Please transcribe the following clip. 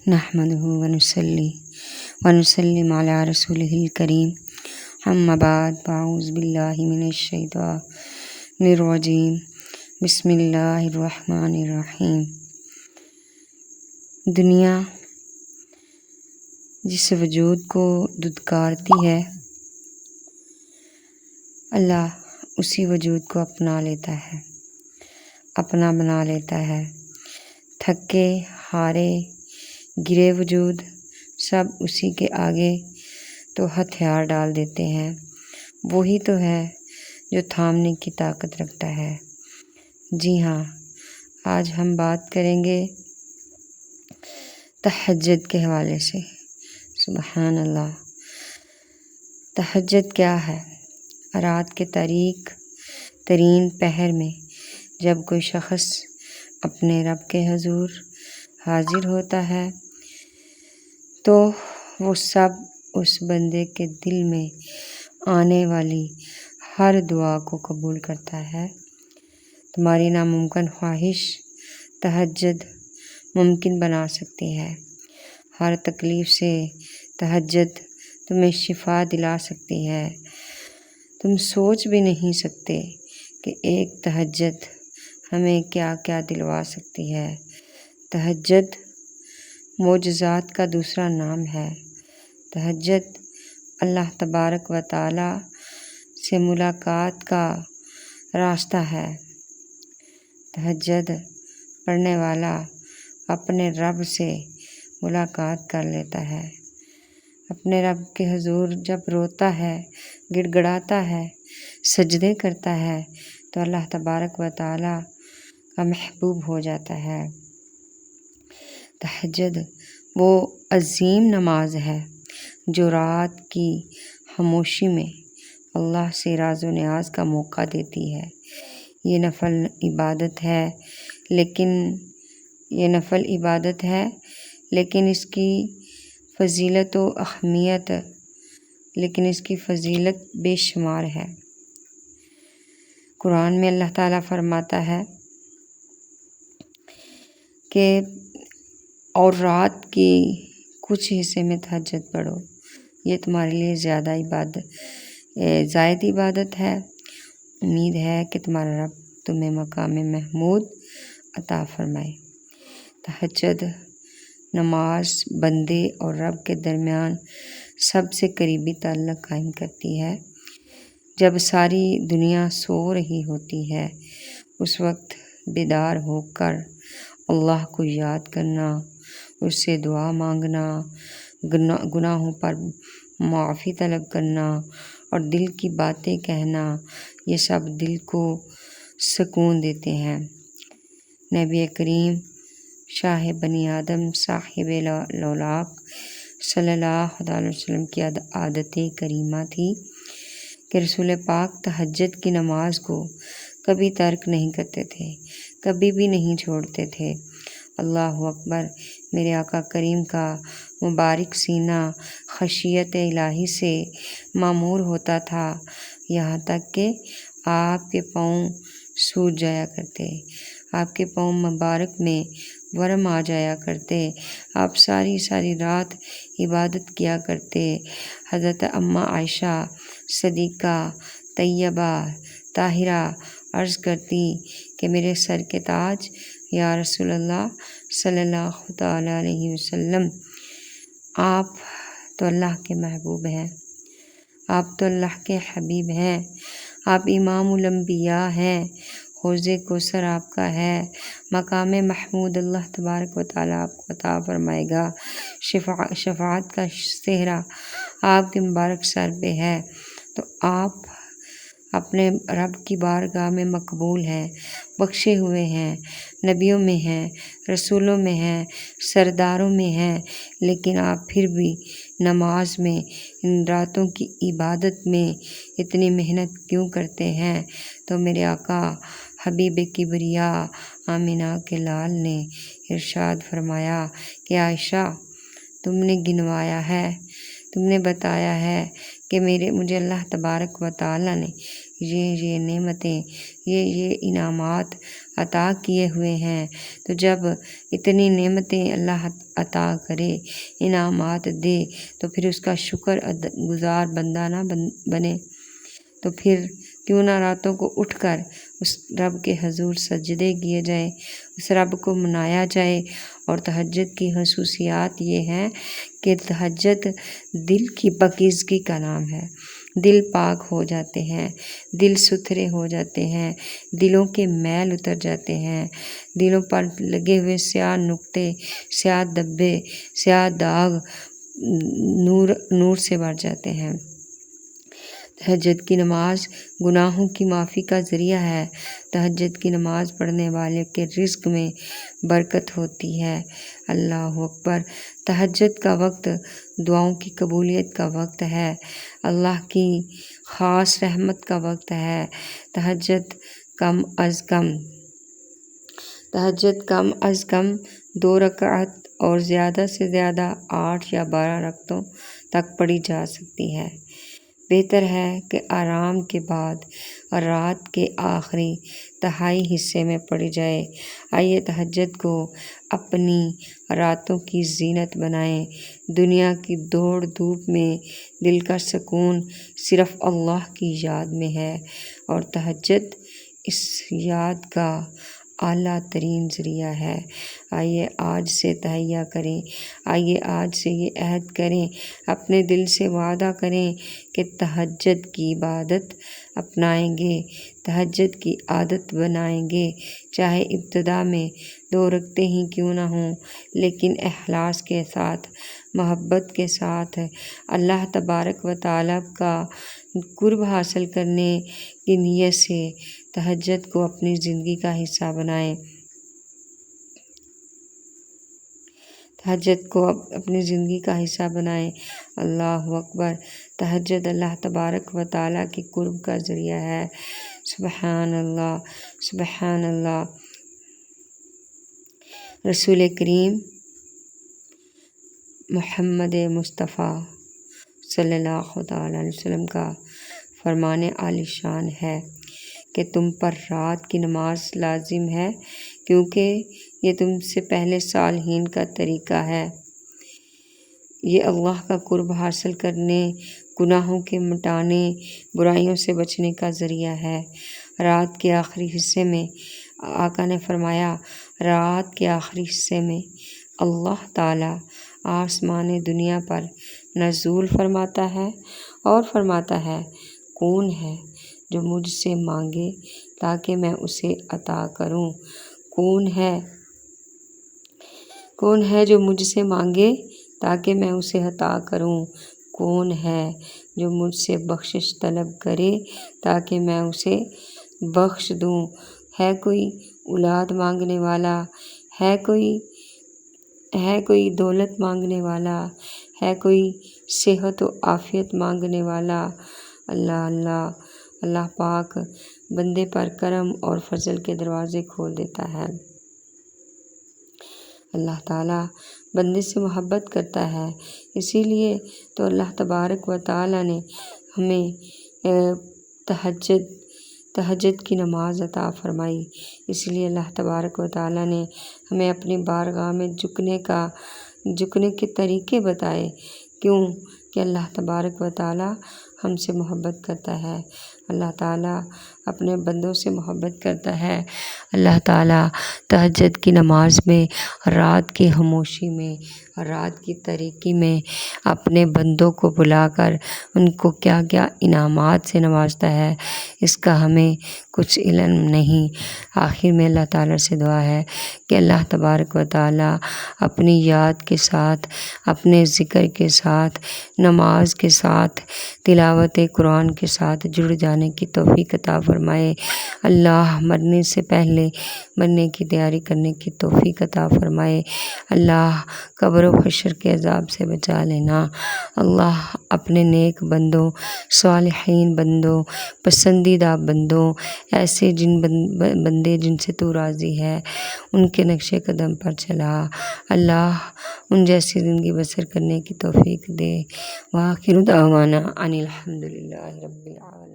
نحمده ونصلي ونسلم على رسوله الكريم اما بعد فاعوذ باللہ من الشیطان الرجیم بسم اللہ الرحمن الرحیم۔ دنیا جس وجود کو دھتکارتی ہے، اللہ اسی وجود کو اپنا لیتا ہے، اپنا بنا لیتا ہے۔ تھکے ہارے گرے وجود سب اسی کے آگے تو ہتھیار ڈال دیتے ہیں۔ وہی تو ہے جو تھامنے کی طاقت رکھتا ہے۔ جی ہاں، آج ہم بات کریں گے تہجد کے حوالے سے۔ سبحان اللہ۔ تہجد کیا ہے؟ رات کے تاریک ترین پہر میں جب کوئی شخص اپنے رب کے حضور حاضر ہوتا ہے تو وہ سب اس بندے کے دل میں آنے والی ہر دعا کو قبول کرتا ہے۔ تمہاری ناممکن خواہش تہجد ممکن بنا سکتی ہے۔ ہر تکلیف سے تہجد تمہیں شفا دلا سکتی ہے۔ تم سوچ بھی نہیں سکتے کہ ایک تہجد ہمیں کیا کیا دلوا سکتی ہے۔ تہجد معجزات کا دوسرا نام ہے۔ تہجد اللہ تبارک و تعالی سے ملاقات کا راستہ ہے۔ تہجد پڑھنے والا اپنے رب سے ملاقات کر لیتا ہے۔ اپنے رب کے حضور جب روتا ہے، گڑ گڑاتا ہے، سجدے کرتا ہے تو اللہ تبارک و تعالی کا محبوب ہو جاتا ہے۔ تہجد وہ عظیم نماز ہے جو رات کی خاموشی میں اللہ سے راز و نیاز کا موقع دیتی ہے۔ یہ نفل عبادت ہے لیکن اس کی فضیلت بے شمار ہے۔ قرآن میں اللہ تعالیٰ فرماتا ہے کہ اور رات کی کچھ حصے میں تہجد پڑھو، یہ تمہارے لیے زائد عبادت ہے۔ امید ہے کہ تمہارا رب تمہیں مقام محمود عطا فرمائے۔ تہجد نماز بندے اور رب کے درمیان سب سے قریبی تعلق قائم کرتی ہے۔ جب ساری دنیا سو رہی ہوتی ہے، اس وقت بیدار ہو کر اللہ کو یاد کرنا، اس سے دعا مانگنا، گناہوں پر معافی طلب کرنا اور دل کی باتیں کہنا، یہ سب دل کو سکون دیتے ہیں۔ نبی کریم شاہ بنی آدم صاحب لولاق صلی اللہ علیہ وسلم کی عادت کریمہ تھی کہ رسول پاک تہجد کی نماز کو کبھی ترک نہیں کرتے تھے، کبھی بھی نہیں چھوڑتے تھے۔ اللہ اکبر! میرے آقا کریم کا مبارک سینہ خشیت الہی سے معمور ہوتا تھا، یہاں تک کہ آپ کے پاؤں سوج جایا کرتے، آپ کے پاؤں مبارک میں ورم آ جایا کرتے، آپ ساری رات عبادت کیا کرتے۔ حضرت اماں عائشہ صدیقہ طیبہ طاہرہ عرض کرتی کہ میرے سر کے تاج یا رسول اللہ صلی اللہ تعالی علیہ وسلم، آپ تو اللہ کے محبوب ہیں، آپ تو اللہ کے حبیب ہیں، آپ امام الانبیاء ہیں، حوض کوثر آپ کا ہے، مقام محمود اللہ تبارک و تعالیٰ آپ کو عطا فرمائے گا، شفاعت کا صحرا آپ کے مبارک سر پہ ہے، تو آپ اپنے رب کی بارگاہ میں مقبول ہیں، بخشے ہوئے ہیں، نبیوں میں ہیں، رسولوں میں ہیں، سرداروں میں ہیں، لیکن آپ پھر بھی نماز میں، ان راتوں کی عبادت میں اتنی محنت کیوں کرتے ہیں؟ تو میرے آقا حبیب کبریا آمینہ کے لال نے ارشاد فرمایا کہ عائشہ، تم نے گنوایا ہے، تم نے بتایا ہے کہ مجھے اللہ تبارک و تعالیٰ نے یہ نعمتیں، یہ انعامات عطا کیے ہوئے ہیں۔ تو جب اتنی نعمتیں اللہ عطا کرے، انعامات دے، تو پھر اس کا شکر گزار بندہ نہ بنے؟ تو پھر کیوں نہ راتوں کو اٹھ کر اس رب کے حضور سجدے کیے جائیں، اس رب کو منایا جائے۔ اور تہجد کی خصوصیات یہ ہیں کہ تہجد دل کی پاکیزگی کا نام ہے۔ دل پاک ہو جاتے ہیں، دل ستھرے ہو جاتے ہیں، دلوں کے میل اتر جاتے ہیں، دلوں پر لگے ہوئے سیاہ نقطے، سیاہ دبے، سیاہ داغ نور سے بھر جاتے ہیں۔ تہجد کی نماز گناہوں کی معافی کا ذریعہ ہے۔ تہجد کی نماز پڑھنے والے کے رزق میں برکت ہوتی ہے۔ اللہ اکبر۔ تہجد کا وقت دعاؤں کی قبولیت کا وقت ہے، اللہ کی خاص رحمت کا وقت ہے۔ تہجد کم از کم 2 رکعت اور زیادہ سے زیادہ 8 یا 12 رکعتوں تک پڑھی جا سکتی ہے۔ بہتر ہے کہ آرام کے بعد اور رات کے آخری تہائی حصے میں پڑھی جائے۔ آئیے تہجد کو اپنی راتوں کی زینت بنائیں۔ دنیا کی دوڑ دھوپ میں دل کا سکون صرف اللہ کی یاد میں ہے، اور تہجد اس یاد کا اعلیٰ ترین ذریعہ ہے۔ آئیے آج سے تہیہ کریں، آئیے آج سے یہ عہد کریں، اپنے دل سے وعدہ کریں کہ تہجد کی عبادت اپنائیں گے، تہجد کی عادت بنائیں گے، چاہے ابتدا میں 2 رکعتیں ہی کیوں نہ ہوں، لیکن اخلاص کے ساتھ، محبت کے ساتھ، اللہ تبارک و تعالیٰ کا قرب حاصل کرنے کی نیت سے تہجد کو اپنی زندگی کا حصہ بنائیں۔ تہجد کو اپنی زندگی کا حصہ بنائیں۔ اللہ اکبر۔ تہجد اللہ تبارک و تعالیٰ کی قرب کا ذریعہ ہے۔ سبحان اللہ، سبحان اللہ۔ رسول کریم محمد مصطفیٰ صلی اللہ تعالیٰ علیہ وسلم کا فرمان عالی شان ہے کہ تم پر رات کی نماز لازم ہے، کیونکہ یہ تم سے پہلے صالحین کا طریقہ ہے۔ یہ اللہ کا قرب حاصل کرنے، گناہوں کے مٹانے، برائیوں سے بچنے کا ذریعہ ہے۔ رات کے آخری حصے میں آقا نے فرمایا، رات کے آخری حصے میں اللہ تعالیٰ آسمان دنیا پر نزول فرماتا ہے اور فرماتا ہے، کون ہے جو مجھ سے مانگے تاکہ میں اسے عطا کروں؟ کون ہے جو مجھ سے مانگے تاکہ میں اسے عطا کروں؟ کون ہے جو مجھ سے بخشش طلب کرے تاکہ میں اسے بخش دوں؟ ہے کوئی اولاد مانگنے والا؟ ہے کوئی دولت مانگنے والا؟ ہے کوئی صحت و عافیت مانگنے والا؟ اللہ پاک بندے پر کرم اور فضل کے دروازے کھول دیتا ہے۔ اللہ تعالیٰ بندے سے محبت کرتا ہے، اسی لیے تو اللہ تبارک و تعالیٰ نے ہمیں تہجد کی نماز عطا فرمائی۔ اس لیے اللہ تبارک و تعالیٰ نے ہمیں اپنی بارگاہ میں جھکنے کے طریقے بتائے۔ کیوں کہ اللہ تبارک و تعالیٰ ہم سے محبت کرتا ہے، اللہ تعالیٰ اپنے بندوں سے محبت کرتا ہے۔ اللہ تعالیٰ تہجد کی نماز میں، رات کی خاموشی میں، رات کی تاریکی میں اپنے بندوں کو بلا کر ان کو کیا کیا انعامات سے نوازتا ہے، اس کا ہمیں کچھ علم نہیں۔ آخر میں اللہ تعالیٰ سے دعا ہے کہ اللہ تبارک و تعالیٰ اپنی یاد کے ساتھ، اپنے ذکر کے ساتھ، نماز کے ساتھ، تلاوت قرآن کے ساتھ جڑ جانے کی توفیق عطا فرمائے۔ اللہ مرنے سے پہلے مرنے کی تیاری کرنے کی توفیق عطا فرمائے۔ اللہ قبر و حشر کے عذاب سے بچا لینا۔ اللہ اپنے نیک بندوں، صالحین بندوں، پسندیدہ بندوں، ایسے بندے جن سے تو راضی ہے، ان کے نقش قدم پر چلا۔ اللہ ان جیسی زندگی بسر کرنے کی توفیق دے۔ وآخر دعوانا ان الحمد للہ رب العالمین۔